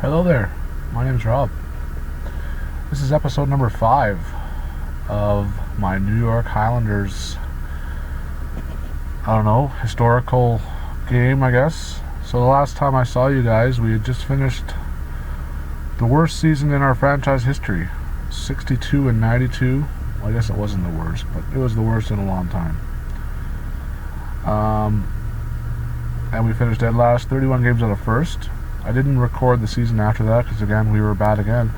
Hello there, my name is Rob. This is episode number 5 of my New York Highlanders, historical game, I guess. So the last time I saw you guys, we had just finished the worst season in our franchise history, 62-92. Well, I guess it wasn't the worst, but it was the worst in a long time. And we finished dead last, 31 games out of first. I didn't record the season after that because, again, we were bad again.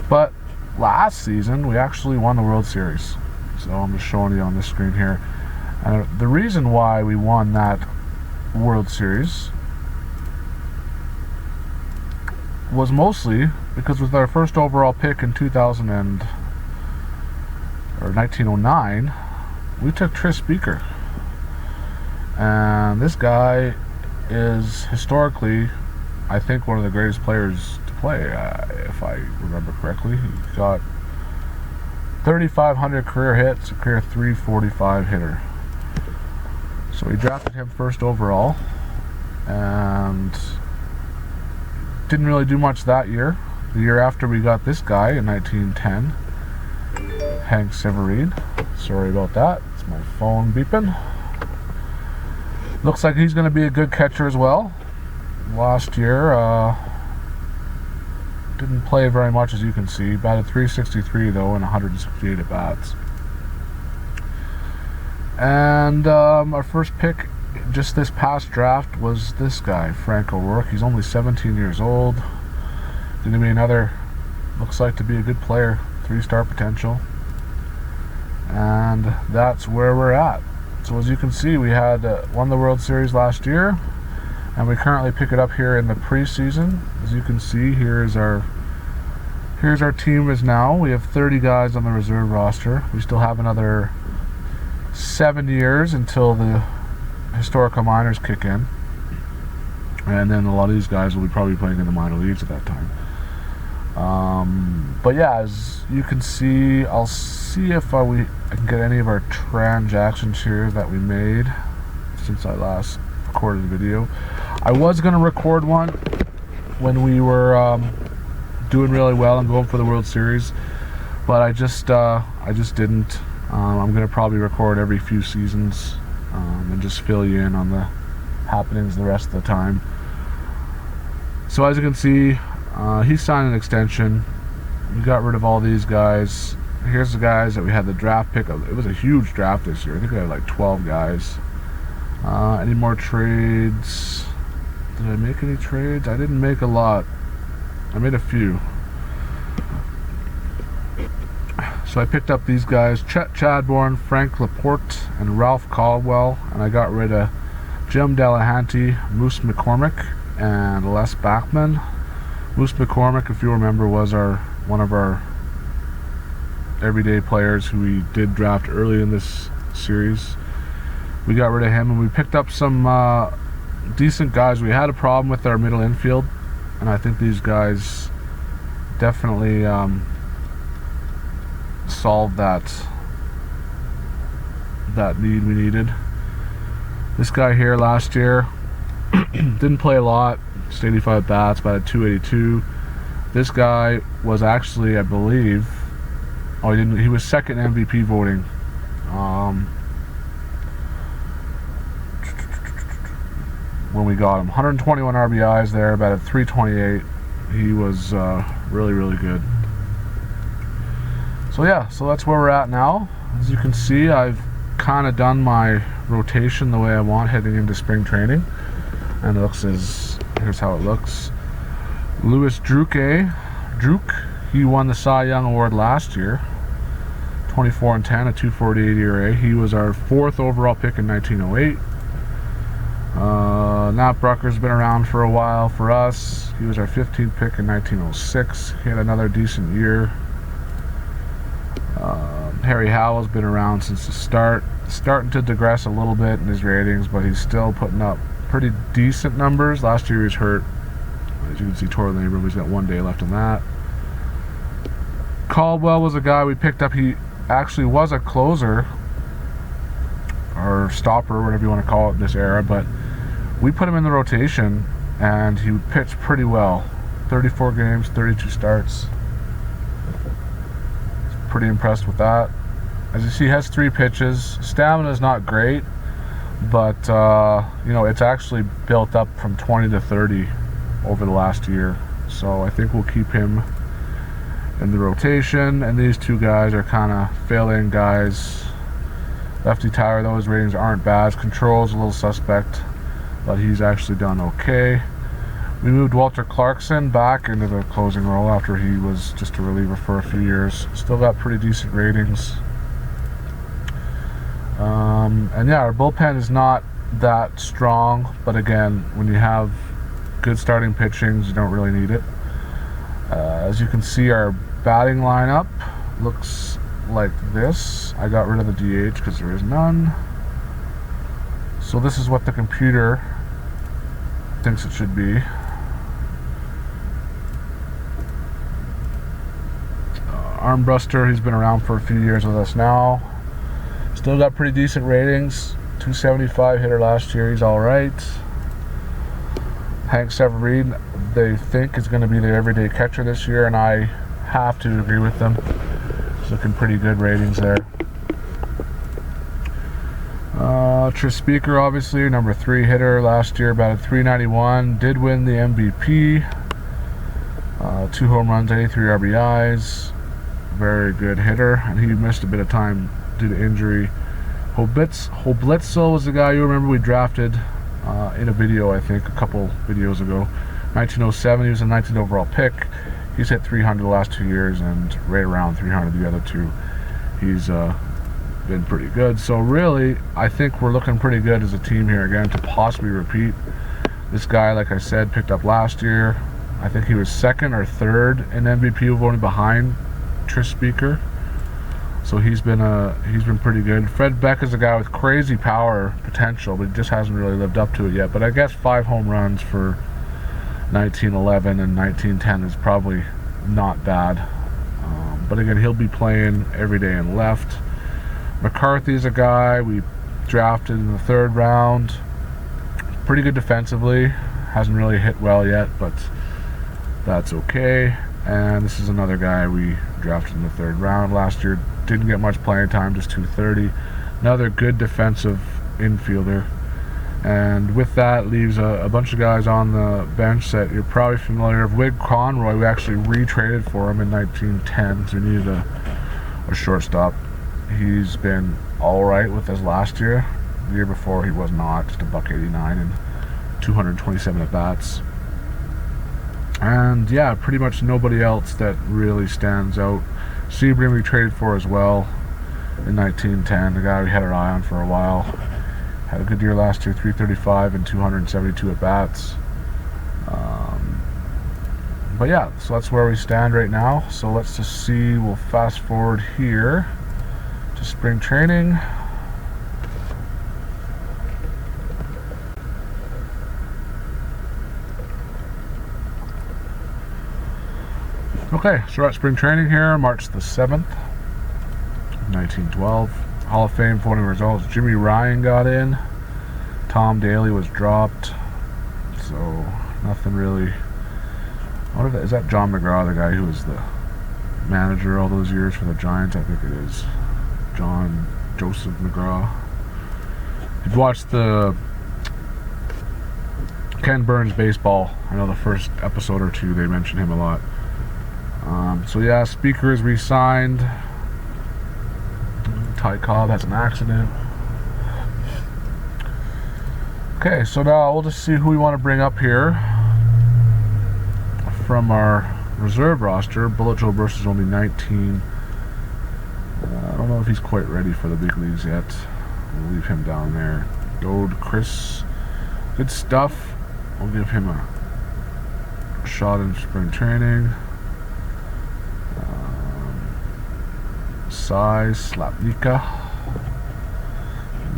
But last season, we actually won the World Series. So I'm just showing you on this screen here. And the reason why we won that World Series was mostly because with our first overall pick in 1909, we took Tris Speaker. And this guy is historically, I think, one of the greatest players to play, if I remember correctly. He got 3,500 career hits, a career 345 hitter. So we drafted him first overall, and didn't really do much that year. The year after, we got this guy in 1910, Hank Severine. Sorry about that, it's my phone beeping. Looks like he's going to be a good catcher as well. Last year, didn't play very much, as you can see. Batted .363 though, and 168 at bats. And our first pick just this past draft was this guy, Frank O'Rourke. He's only 17 years old. Going to be another, looks like to be a good player, 3-star potential. And that's where we're at. So as you can see, we had won the World Series last year, and we currently pick it up here in the preseason. As you can see, here's our team is now. We have 30 guys on the reserve roster. We still have another 7 years until the historical minors kick in, and then a lot of these guys will be probably playing in the minor leagues at that time. But yeah, as you can see, I'll see if I can get any of our transactions here that we made since I last recorded the video. I was going to record one when we were doing really well and going for the World Series, but I just didn't. I'm going to probably record every few seasons and just fill you in on the happenings the rest of the time. So as you can see, he signed an extension. We got rid of all these guys. Here's the guys that we had the draft pick of. It was a huge draft this year. I think we had like 12 guys. Any more trades? Did I make any trades? I didn't make a lot. I made a few. So I picked up these guys, Chet Chadbourne, Frank Laporte, and Ralph Caldwell. And I got rid of Jim Delahanty, Moose McCormick, and Les Bachman. Moose McCormick, if you remember, was one of our everyday players who we did draft early in this series. We got rid of him, and we picked up some decent guys. We had a problem with our middle infield, and I think these guys definitely solved that need we needed. This guy here last year didn't play a lot, just 85 bats, batted .282. This guy was actually, I believe, he was second MVP voting. When we got him, 121 RBIs there, batted .328. He was really, really good. So yeah, so that's where we're at now. As you can see, I've kind of done my rotation the way I want heading into spring training, and here's how it looks. Louis Druke, he won the Cy Young Award last year, 24-10, a 2.48 ERA. He was our 4th overall pick in 1908. Nat Brucker's been around for a while for us. He was our 15th pick in 1906. He had another decent year. Harry Howell's been around since the start. Starting to digress a little bit in his ratings, but he's still putting up pretty decent numbers. Last year he was hurt. As you can see, tore the labrum. He's got 1 day left on that. Caldwell was a guy we picked up. He actually was a closer, or stopper, whatever you want to call it in this era, but we put him in the rotation, and he pitched pretty well. 34 games, 32 starts. Pretty impressed with that. As you see, he has 3 pitches. Stamina is not great, but you know, it's actually built up from 20 to 30 over the last year. So I think we'll keep him in the rotation. And these 2 guys are kind of fill-in guys. Lefty Tyler, those ratings aren't bad. Control's a little suspect, but he's actually done okay. We moved Walter Clarkson back into the closing role after he was just a reliever for a few years. Still got pretty decent ratings. And yeah, our bullpen is not that strong, but again, when you have good starting pitchings, you don't really need it. As you can see, our batting lineup looks like this. I got rid of the DH because there is none. So this is what the computer thinks it should be. Armbruster, he's been around for a few years with us now. Still got pretty decent ratings. 275 hitter last year, he's alright. Hank Severine, they think is going to be their everyday catcher this year, and I have to agree with them. He's looking pretty good ratings there. Tris Speaker, obviously, number 3 hitter last year, batted .391, did win the MVP. 2 home runs, 83 RBIs. Very good hitter, and he missed a bit of time due to injury. Hoblitzel was the guy you remember we drafted in a video, I think, a couple videos ago. 1907, he was a 19th overall pick. He's hit 300 the last 2 years and right around 300 the other 2. He's been pretty good. So really, I think we're looking pretty good as a team here again to possibly repeat. This guy, like I said, picked up last year. I think he was 2nd or 3rd in MVP voting behind Tris Speaker. So he's been pretty good. Fred Beck is a guy with crazy power potential, but he just hasn't really lived up to it yet. But I guess 5 home runs for 1911 and 1910 is probably not bad. But again, he'll be playing every day in left. McCarthy is a guy we drafted in the 3rd round. Pretty good defensively. Hasn't really hit well yet, but that's okay. And this is another guy we drafted in the 3rd round last year. Didn't get much playing time, just 230. Another good defensive infielder. And with that leaves a bunch of guys on the bench that you're probably familiar with. Wig Conroy, we actually retraded for him in 1910, so we needed a shortstop. He's been alright with us last year. The year before he was not, just a $189 and 227 at bats. And yeah, pretty much nobody else that really stands out. Sebring we traded for as well in 1910, the guy we had our eye on for a while. Had a good year last year, 335 and 272 at bats. But yeah, so that's where we stand right now. So let's just see, we'll fast forward here to spring training. Okay, so we're at spring training here, March the 7th, 1912. Hall of Fame voting results. Jimmy Ryan got in. Tom Daly was dropped. So, nothing really. What if that, is that John McGraw, the guy who was the manager all those years for the Giants? I think it is. John Joseph McGraw. If you've watched the Ken Burns baseball, I know the first episode or 2 they mentioned him a lot. So yeah, Speaker is re-signed. Ty Cobb has an accident. Okay, so now we'll just see who we want to bring up here from our reserve roster. Bullet Joe Burst is only 19. I don't know if he's quite ready for the big leagues yet. We'll leave him down there. Dode Chris, good stuff. We'll give him a shot in spring training. Size, Slapnika.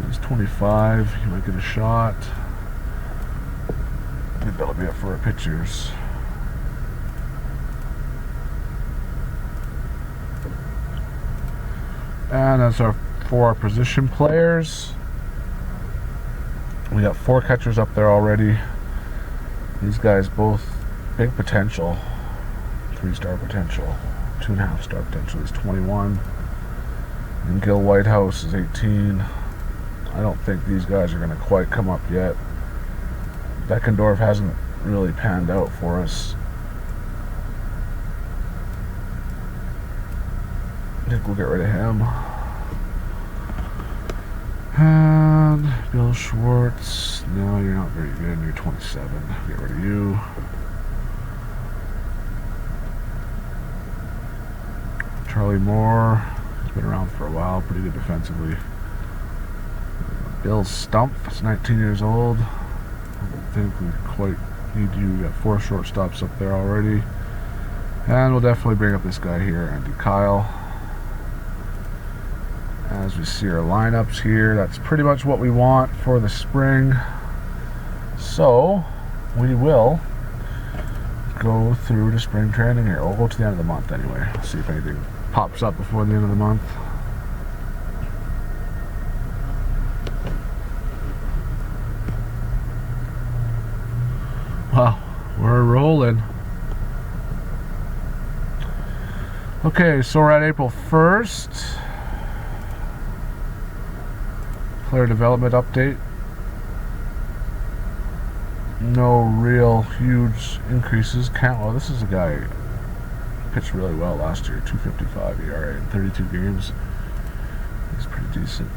He's 25. He might get a shot. I think that'll be it for our pitchers. And that's for our position players. We got 4 catchers up there already. These guys both big potential. 3-star potential. 2.5-star potential is 21. And Gil Whitehouse is 18. I don't think these guys are going to quite come up yet. Beckendorf hasn't really panned out for us. I think we'll get rid of him. And Bill Schwartz. No, you're not very good. You're 27. Get rid of you. Charlie Moore. He's been around for a while. Pretty good defensively. Bill Stump is 19 years old. I don't think we quite need you. We got 4 shortstops up there already. And we'll definitely bring up this guy here, Andy Kyle. As we see our lineups here, that's pretty much what we want for the spring. So, we will go through to spring training here. We'll go to the end of the month anyway. See if anything pops up before the end of the month. Wow, we're rolling. Okay, so we're at April 1st. Player development update. No real huge increases. Cantwell, this is a guy who pitched really well last year. 2.55 ERA in 32 games. He's pretty decent.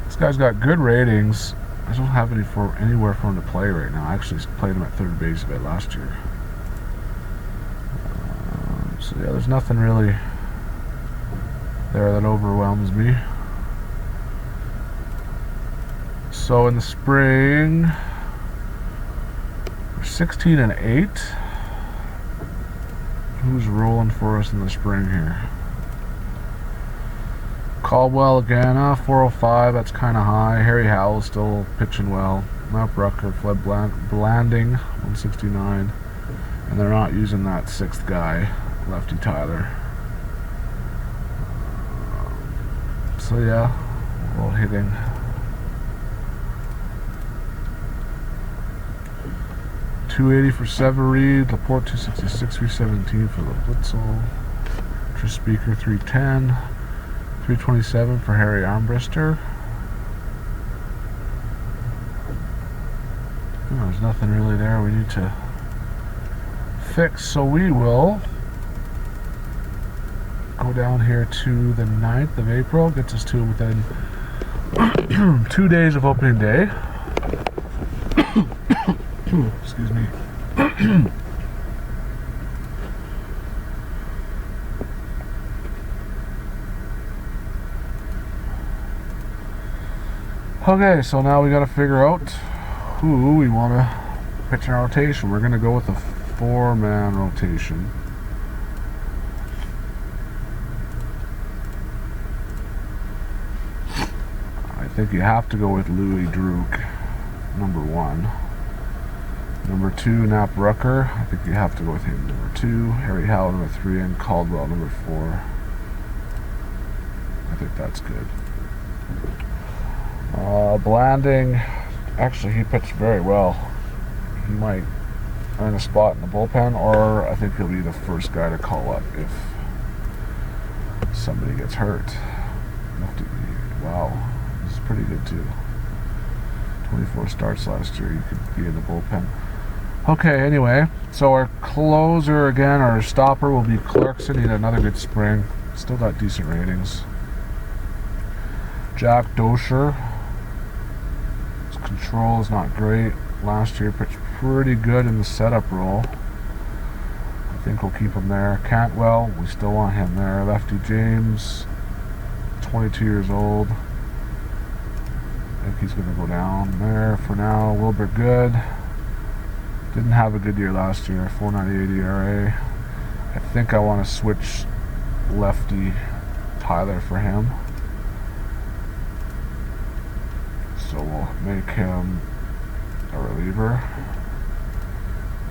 This guy's got good ratings. I don't have anywhere for him to play right now. I actually played him at third base a bit last year. So yeah, there's nothing really there that overwhelms me. So in the spring, we're 16-8. Who's rolling for us in the spring here? Caldwell again, 405, that's kind of high. Harry Howell still pitching well. Matt Brucker, Fled Blanding, 169. And they're not using that 6th guy, Lefty Tyler. So yeah, a little hitting. .280 for Severeid, Laporte 266, 317 for the Blitzel. Trispeaker 310, 327 for Harry Armbrister. Oh, there's nothing really there we need to fix, so we will go down here to the 9th of April. Gets us to within 2 days of opening day. Excuse me. Okay, so now we got to figure out who we want to pitch in our rotation. We're going to go with a 4-man rotation. I think you have to go with Louis Druk, number 1. Number 2, Nap Rucker. I think you have to go with him, number 2. Harry Howell, number 3, and Caldwell, number 4. I think that's good. Blanding, actually he pitched very well. He might earn a spot in the bullpen, or I think he'll be the first guy to call up if somebody gets hurt. Wow, this is pretty good too. 24 starts last year, you could be in the bullpen. Okay, anyway, so our closer again, our stopper will be Clarkson. He had another good spring, still got decent ratings. Jack Dosher, his control is not great. Last year pitched pretty good in the setup role. I think we'll keep him there. Cantwell, we still want him there. Lefty James, 22 years old. I think he's going to go down there for now. Wilbur Good, didn't have a good year last year. 4.98 ERA. I think I want to switch Lefty Tyler for him. So we'll make him a reliever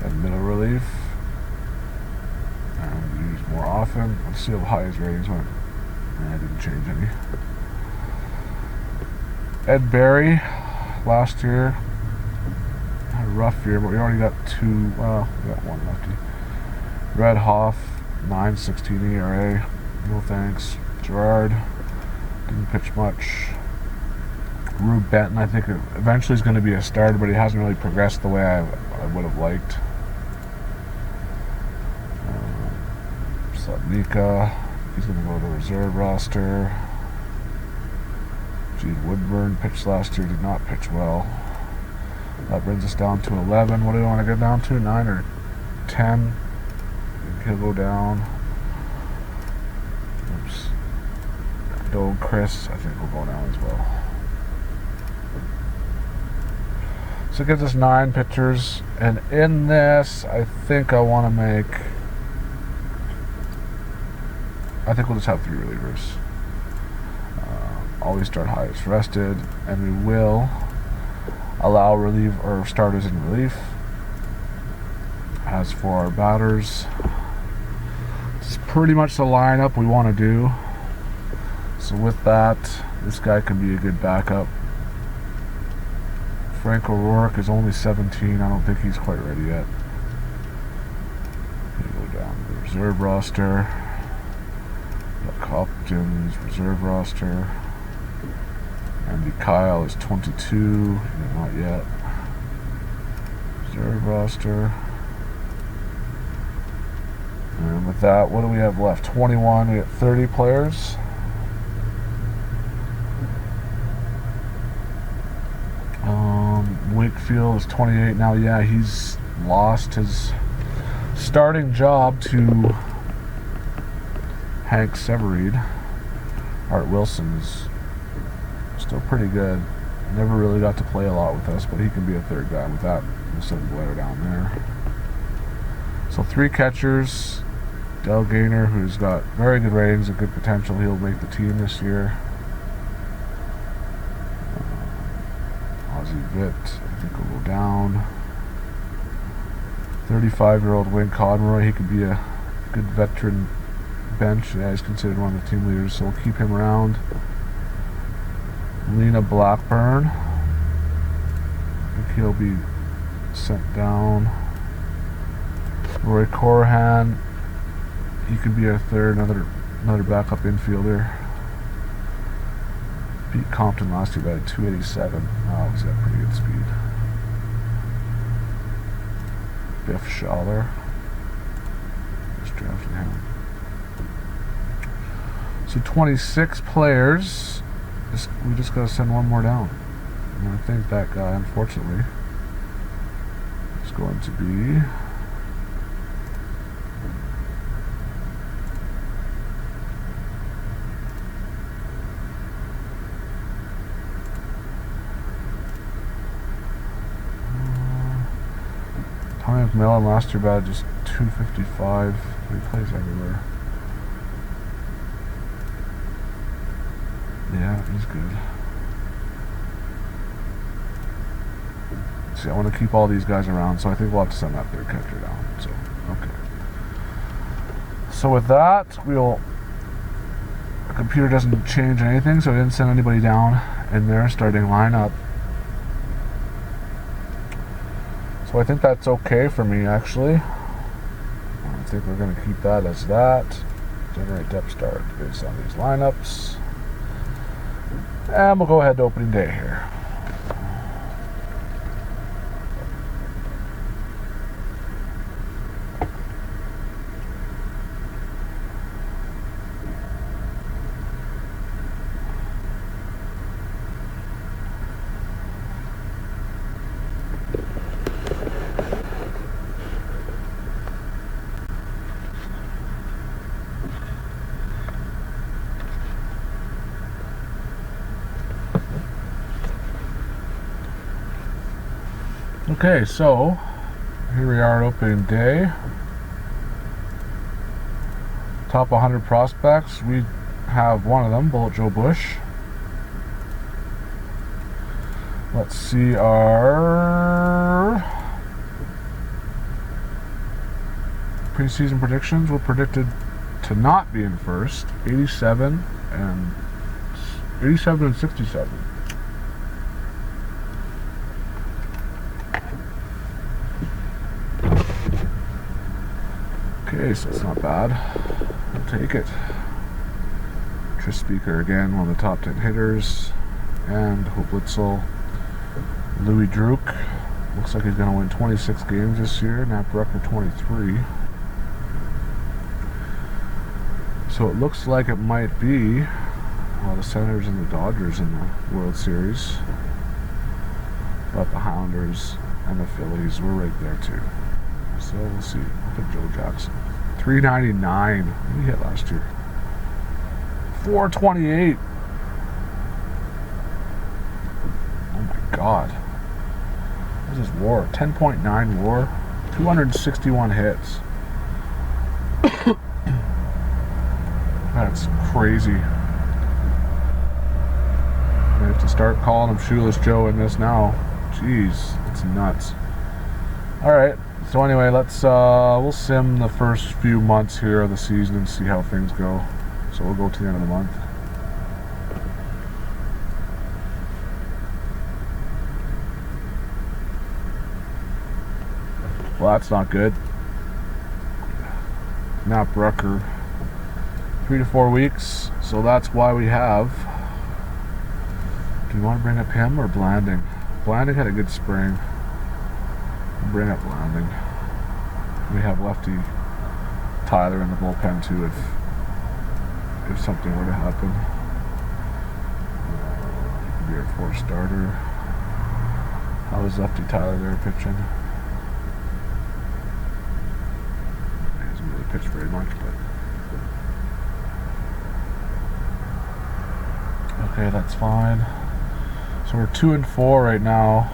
and middle relief and use more often. Let's see how high his ratings went. I didn't change any. Ed Barry, last year. Had a rough year, but we already got two. Well, we got one lefty. Red Hoff, 9.16 ERA. No thanks. Gerard didn't pitch much. Rube Benton, I think eventually is going to be a starter, but he hasn't really progressed the way I would have liked. Slotnica, he's going to go to the reserve roster. Gene Woodburn pitched last year, did not pitch well. That brings us down to 11. What do we want to get down to? 9 or 10? He'll go down. Oops. Doe Chris, I think will go down as well. So it gives us 9 pitchers, and in this, I think I want to make. I think we'll just have 3 relievers. Always start highest rested, and we will allow starters in relief. As for our batters, it's pretty much the lineup we want to do. So with that, this guy can be a good backup. Frank O'Rourke is only 17. I don't think he's quite ready yet. We go down to the reserve roster. Buck Hopkins, reserve roster. Andy Kyle is 22. Not yet. Reserve roster. And with that, what do we have left? 21. We got 30 players. Wakefield is 28 now. Yeah, he's lost his starting job to Hank Severeid. Art Wilson's still pretty good. Never really got to play a lot with us, but he can be a third guy with that. We'll send Blair down there. So 3 catchers. Del Gaynor, who's got very good ratings and good potential. He'll make the team this year. Ozzie Vitt, I think will go down. 35-year-old Wayne Conroy, he could be a good veteran bench. Yeah, he's considered one of the team leaders, so we'll keep him around. Lena Blackburn, I think he'll be sent down. Roy Corhan, he could be a third, another backup infielder. Pete Compton last year batted 287. Oh, he's got pretty good speed. Biff Schaller. Just drafted him. So 26 players. We just got to send one more down. And I think that guy, unfortunately, is going to be Tommy McMillan. Last year batted just 255. He plays everywhere. Yeah, he's good. See, I want to keep all these guys around, so I think we'll have to send that third catcher down. So, okay. So with that, the computer doesn't change anything, so I didn't send anybody down in their starting lineup. So I think that's okay for me, actually. I think we're going to keep that as that. Generate depth start based on these lineups. And we'll go ahead to opening day here. Okay, so here we are at opening day. Top 100 prospects. We have one of them, Bullet Joe Bush. Let's see our preseason predictions. We're predicted to not be in first. 87 and 67. Okay, so it's not bad. I'll take it. Tris Speaker again, one of the top 10 hitters. And Hoblitzel. Louis Druk. Looks like he's going to win 26 games this year. Nap Rucker 23. So it looks like it might be the Senators and the Dodgers in the World Series. But the Highlanders and the Phillies were right there too. So we'll see. I'll put Joe Jackson. 399. What did he hit last year? 428. Oh my God. What is his WAR? 10.9 WAR. 261 hits. That's crazy. I have to start calling him Shoeless Joe in this now. Jeez, it's nuts. Alright, so anyway, we'll sim the first few months here of the season and see how things go. So we'll go to the end of the month. Well, that's not good. Nap Rucker, 3 to 4 weeks. So that's why we have. Do you want to bring up him or Blanding? Blanding had a good spring. Bring up Blanding. We have lefty Tyler in the bullpen too if something were to happen. Be our 4th starter. How is lefty Tyler there pitching? He hasn't really pitched very much, but okay, that's fine. So we're 2 and 4 right now.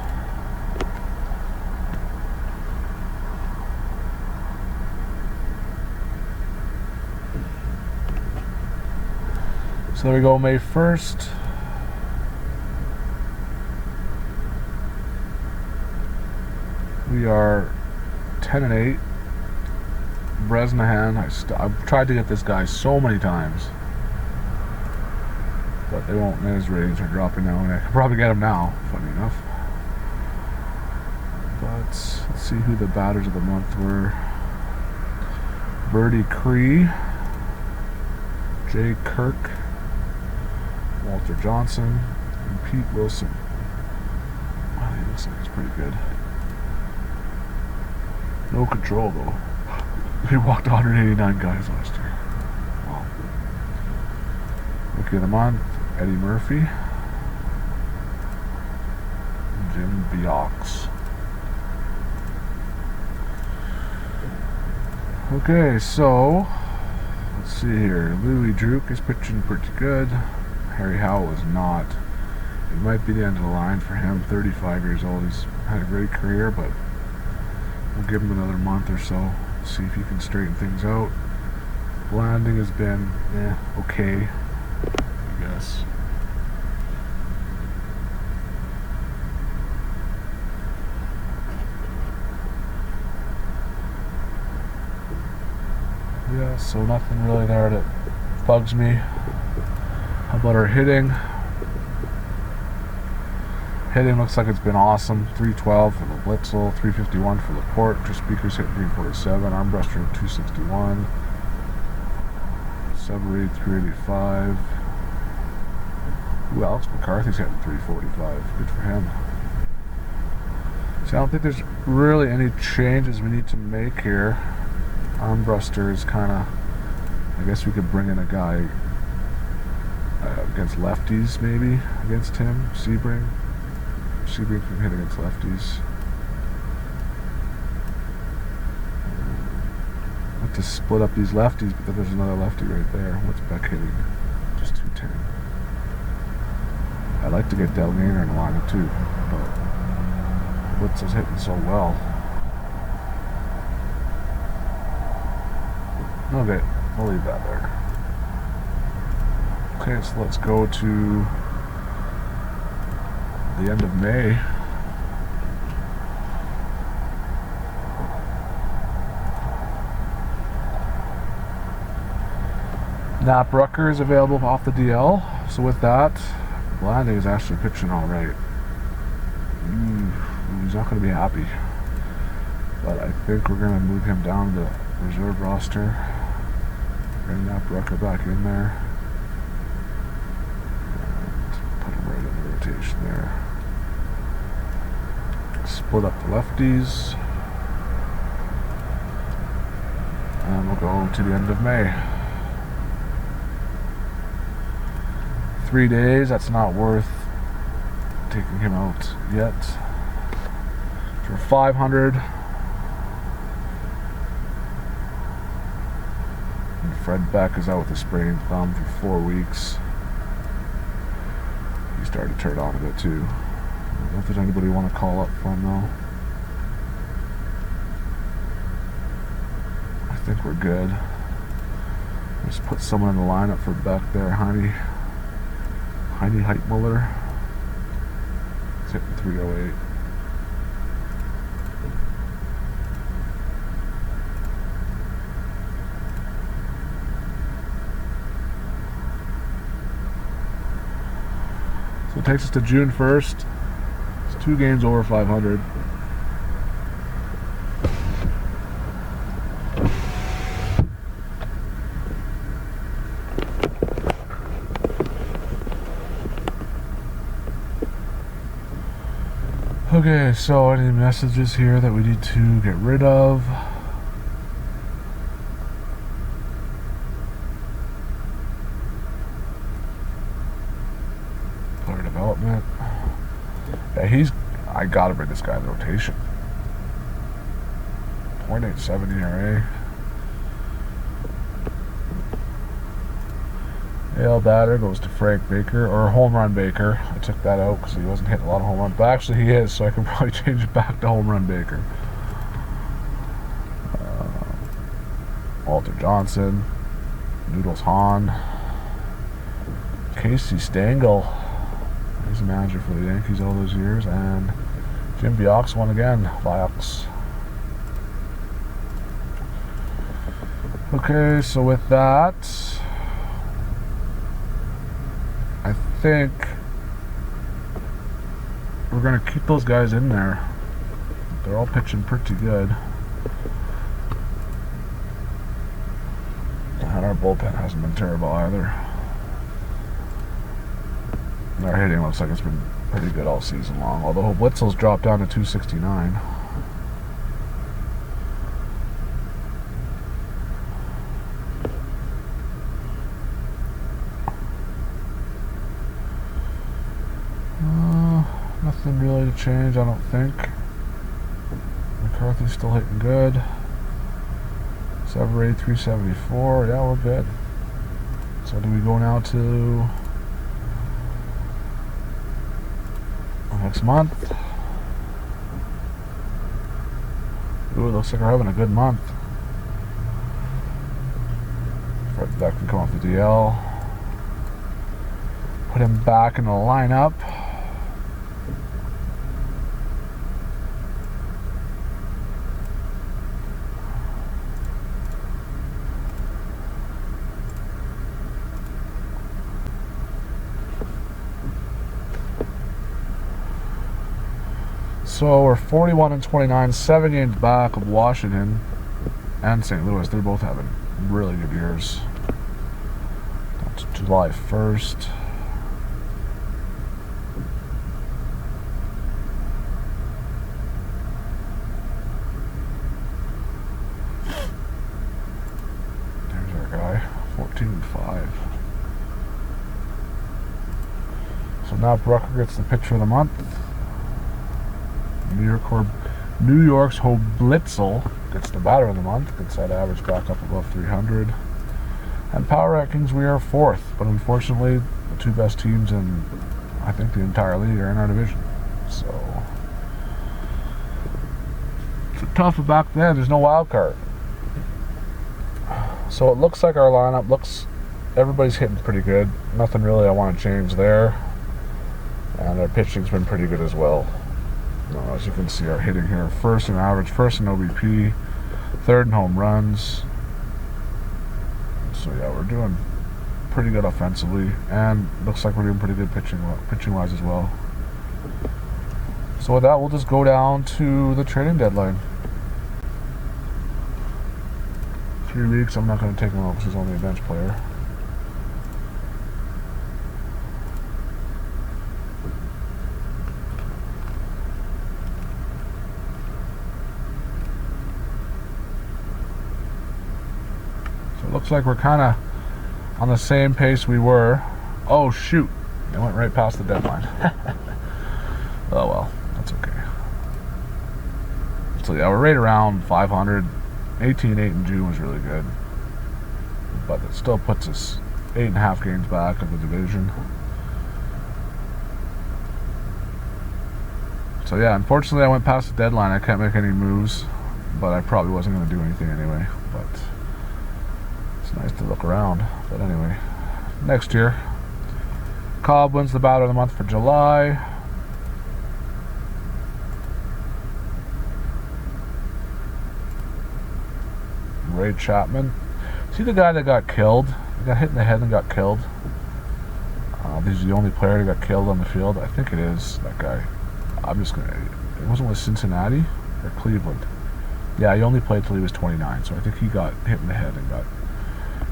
So there we go, May 1st. We are 10 and 8. Bresnahan, I've tried to get this guy so many times, but they won't. His ratings are dropping now, and I could probably get him now, funny enough. But let's see who the batters of the month were. Birdie Cree, Jay Kirk, Walter Johnson, and Pete Wilson. Wow, he looks like he's pretty good. No control though. He walked 189 guys last year. Wow. Rookie of the month, Eddie Murphy. Jim Biox. Okay, so let's see here. Louis Druk is pitching pretty good. Harry Howell is not. It might be the end of the line for him. 35 years old. He's had a great career, but we'll give him another month or so. See if he can straighten things out. Blanding has been okay, I guess. Yeah, so nothing really there that bugs me. How about our hitting? Hitting looks like it's been awesome. 312 for the Blitzel, 351 for Laporte. Tris Speaker's hitting 347. Armbruster 261. Severade 385. Ooh, Alex McCarthy's hitting 345. Good for him. See, I don't think there's really any changes we need to make here. Armbruster is kind of. I guess we could bring in a guy against lefties, maybe against him. Sebring. Sebring can hit against lefties. I have to split up these lefties, but then there's another lefty right there. What's Beck hitting? Just 210. I'd like to get Del Gainer in the lineup too, but Blitzel's hitting so well. Okay, I'll leave that there. Okay, so let's go to the end of May. Nap Rucker is available off the DL. So with that, Blanding is actually pitching all right. He's not going to be happy. But I think we're going to move him down to the reserve roster. Bring that Brucker back in there. And put him right in the rotation there. Split up the lefties. And we'll go to the end of May. 3 days, that's not worth taking him out yet. For 500. And Fred Beck is out with a sprained thumb for 4 weeks. He started to turn on a bit too. I don't know if there's anybody you want to call up from though. I think we're good. Just put someone in the lineup for Beck there, Heine Heitmuller. He's hitting 308. So it takes us to June 1st. It's 2 games over 500. Okay, so any messages here that we need to get rid of? Player development. Yeah, I gotta bring this guy in the rotation. 0.87 ERA. AL batter goes to Frank Baker, or Home Run Baker. I took that out because he wasn't hitting a lot of home runs, but actually he is, so I can probably change it back to Home Run Baker. Walter Johnson, Noodles Hahn, Casey Stengel. He's a manager for the Yankees all those years, and Jim Vioxx won again. Vioxx. Okay, so with that, I think we're going to keep those guys in there. They're all pitching pretty good. And our bullpen hasn't been terrible either. And our hitting looks like it's been pretty good all season long, although Blitzel's dropped down to 269. Nothing really to change, I don't think. McCarthy's still hitting good. Severade 374. Yeah, we're good. So do we go now to next month? Ooh, looks like we're having a good month. Fred Beck can come off the DL. Put him back in the lineup. So we're 41-29, 7 games back of Washington and St. Louis. They're both having really good years. That's July 1st. There's our guy, 14-5. So now Brucker gets the pitcher of the month. New York's Blitzel gets the batter of the month, gets that average back up above 300. And power rankings, we are 4th, but unfortunately, the 2 best teams in, I think, the entire league are in our division. So, it's tough back then. There's no wild card. So it looks like our lineup everybody's hitting pretty good. Nothing really I want to change there. And our pitching's been pretty good as well. As you can see, our hitting here, 1st in average, 1st in OBP, 3rd in home runs. So yeah, we're doing pretty good offensively, and looks like we're doing pretty good pitching wise as well. So with that, we'll just go down to the trading deadline. 3 weeks, I'm not going to take him out because he's only a bench player. So it looks like we're kind of on the same pace we were. Oh shoot, it went right past the deadline. Oh well, that's okay. So yeah, we're right around 500. 18-8 in June was really good, but it still puts us 8.5 games back of the division. So yeah, unfortunately I went past the deadline. I can't make any moves, but I probably wasn't going to do anything anyway. But it's nice to look around. But anyway, next year, Cobb wins the Batter of the Month for July. Ray Chapman. See the guy that got killed? He got hit in the head and got killed. He's the only player that got killed on the field. I think it is that guy. I'm just gonna. It wasn't with Cincinnati or Cleveland. Yeah, he only played till he was 29. So I think he got hit in the head and got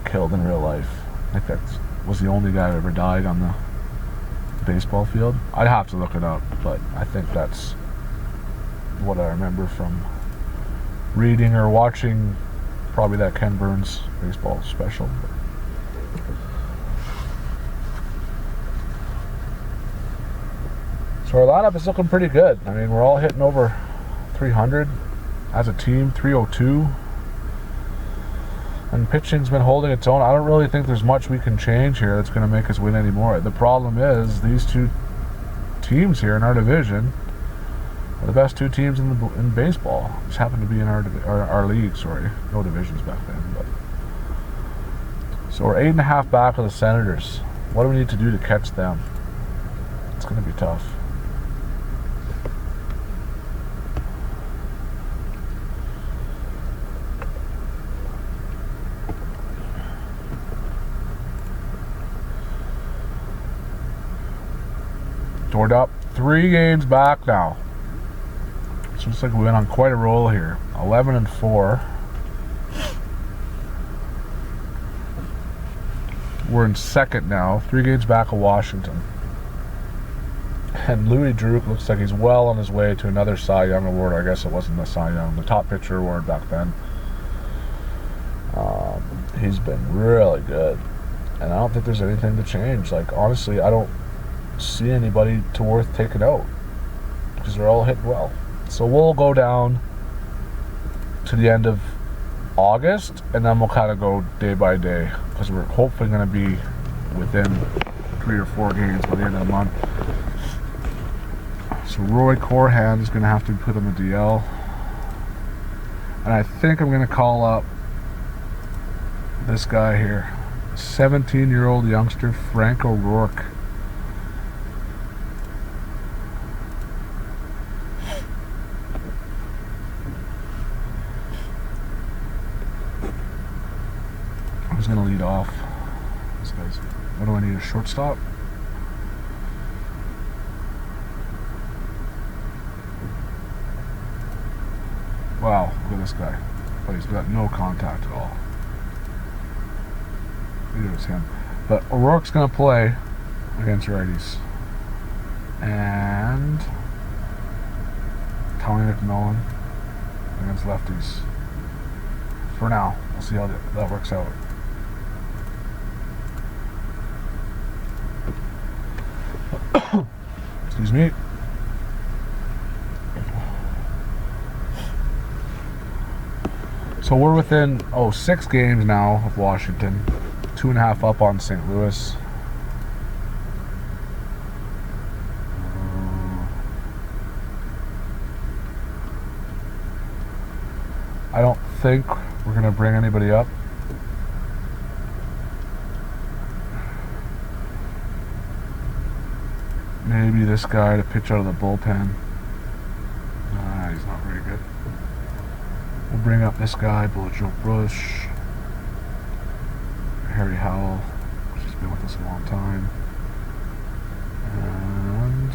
killed in real life. I think that was the only guy who ever died on the baseball field. I'd have to look it up, but I think that's what I remember from reading or watching. Probably that Ken Burns baseball special. So our lineup is looking pretty good. I mean, we're all hitting over 300 as a team, 302. And pitching's been holding its own. I don't really think there's much we can change here that's going to make us win anymore. The problem is these two teams here in our division are the best two teams in baseball. Just happen to be in our league. Sorry, no divisions back then. But so we're 8.5 back of the Senators. What do we need to do to catch them? It's going to be tough. We're up 3 games back now. So looks like we went on quite a roll here. 11-4. We're in second now, 3 games back of Washington. And Louis Droop looks like he's well on his way to another Cy Young award. I guess it wasn't the Cy Young, the top pitcher award back then. He's been really good, and I don't think there's anything to change. Like honestly, I don't see anybody to worth taking out because they're all hitting well. So we'll go down to the end of August, and then we'll kind of go day by day because we're hopefully going to be within 3 or 4 games by the end of the month. So Roy Corhan is going to have to be put on the DL, and I think I'm going to call up this guy here, 17-year-old youngster Frank O'Rourke. Who's going to lead off? This guy's. What do I need? A shortstop? Wow, look at this guy. But he's got no contact at all. It was him. But O'Rourke's going to play against righties. And Tony McMillan against lefties. For now. We'll see how that works out. Excuse me. So we're within 6 games now of Washington, 2.5 up on St. Louis. I don't think we're gonna bring anybody up. Maybe this guy to pitch out of the bullpen. He's not very good. We'll bring up this guy, Joe Bush, Harry Howell, which has been with us a long time, and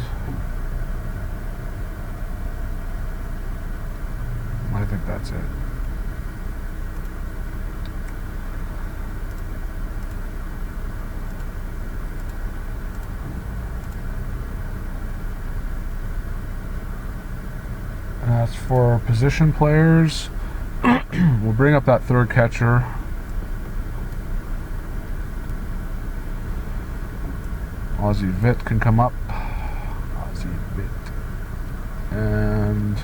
that's it. And as for position players, we'll bring up that third catcher. Ozzie Vitt can come up. Ozzie Vitt. And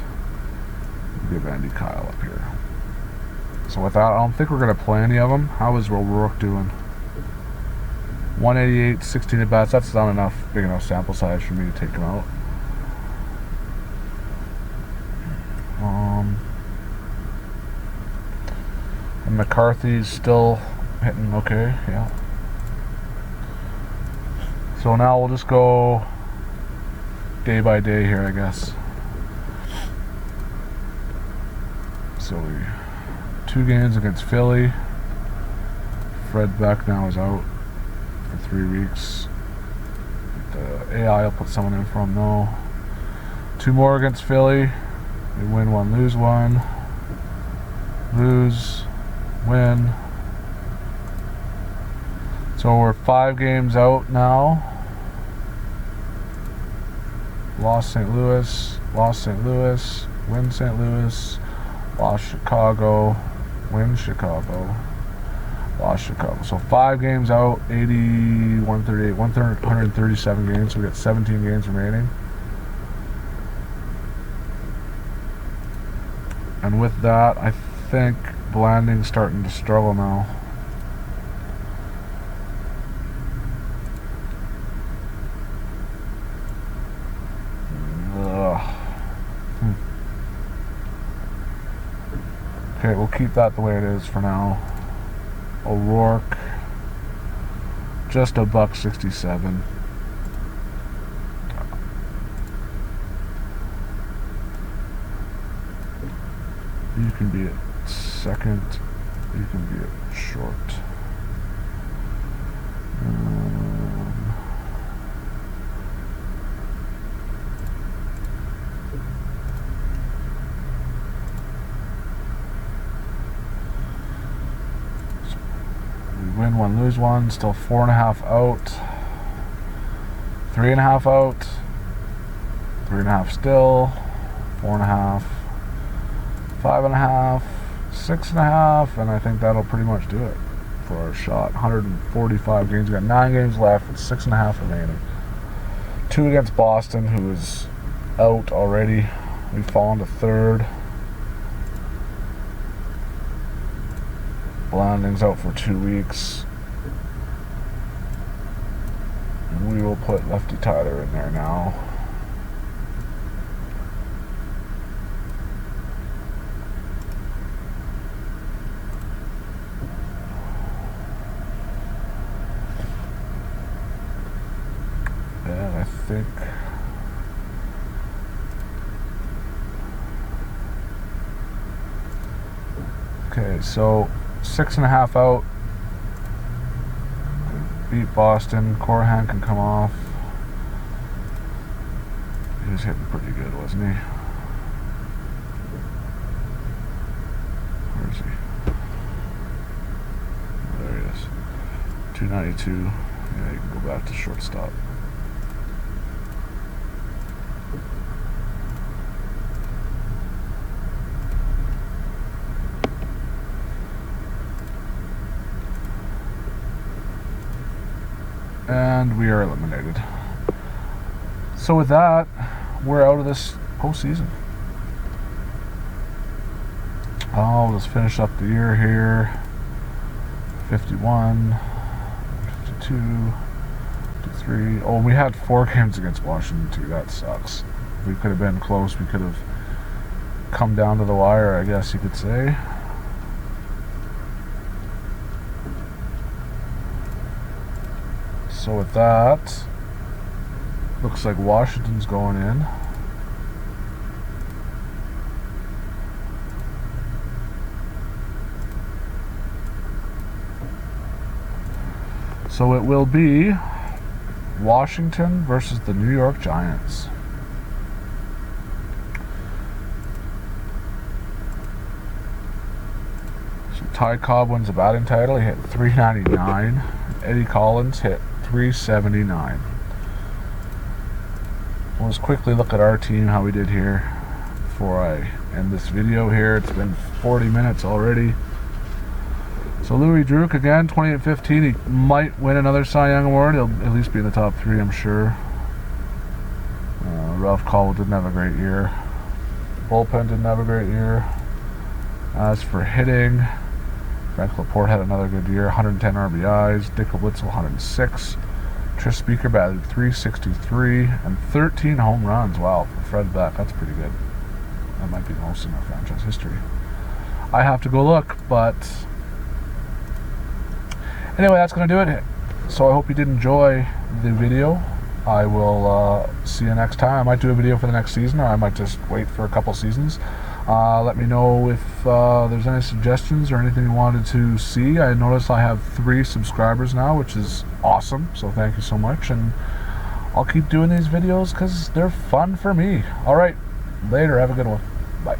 give Andy Kyle up here. So with that, I don't think we're going to play any of them. How is O'Rourke doing? 188, 16 at bats. That's not enough, big enough sample size for me to take him out. And McCarthy's still hitting okay, yeah. So now we'll just go day by day here, I guess. So 2 games against Philly. Fred Beck now is out for 3 weeks. The AI will put someone in for him though. 2 more against Philly. We win 1, lose 1. Lose, win. So we're 5 games out now. Lost St. Louis, lost St. Louis, win St. Louis, lost Chicago, win Chicago, lost Chicago. So 5 games out, 80, 138, 137 games. So we got 17 games remaining. And with that, I think Blanding's starting to struggle now. Okay, we'll keep that the way it is for now. O'Rourke, just $1.67. You can be at second. You can be at short. Win 1, lose 1, still 4.5 out, 3.5 out, 3.5 still, 4.5, 5.5, 6.5, and I think that'll pretty much do it for our shot. 145 games, we got 9 games left with 6.5 remaining. 2 against Boston, who is out already. We've fallen to 3rd. Blanding's out for 2 weeks. And we will put Lefty Tyler in there now. And I think okay, so 6.5 out. Beat Boston. Corhan can come off. He was hitting pretty good, wasn't he? Where is he? There he is. 292. Yeah, you can go back to shortstop. And we are eliminated. So with that, we're out of this postseason. I'll just finish up the year here. 51, 52, 53. Oh, we had 4 games against Washington too. That sucks. We could have been close. We could have come down to the wire, I guess you could say. So with that, looks like Washington's going in. So it will be Washington versus the New York Giants. Ty Cobb wins the batting title. He hit .399. Eddie Collins hit .379. Let's quickly look at our team, how we did here before I end this video here. It's been 40 minutes already. So Louis Druk again, 28-15. He might win another Cy Young Award. He'll at least be in the top 3, I'm sure. Ralph Caldwell didn't have a great year. Bullpen didn't have a great year. As for hitting, Frank Laporte had another good year, 110 RBIs. Dick Blitzel, 106. Trish Speaker batted .363 and 13 home runs. Wow, for Fred Beck, that's pretty good. That might be the most in our franchise history. I have to go look, but anyway, that's going to do it. So I hope you did enjoy the video. I will see you next time. I might do a video for the next season, or I might just wait for a couple seasons. Let me know if there's any suggestions or anything you wanted to see. I noticed I have 3 subscribers now, which is awesome, so thank you so much. And I'll keep doing these videos because they're fun for me. Alright, later. Have a good one. Bye.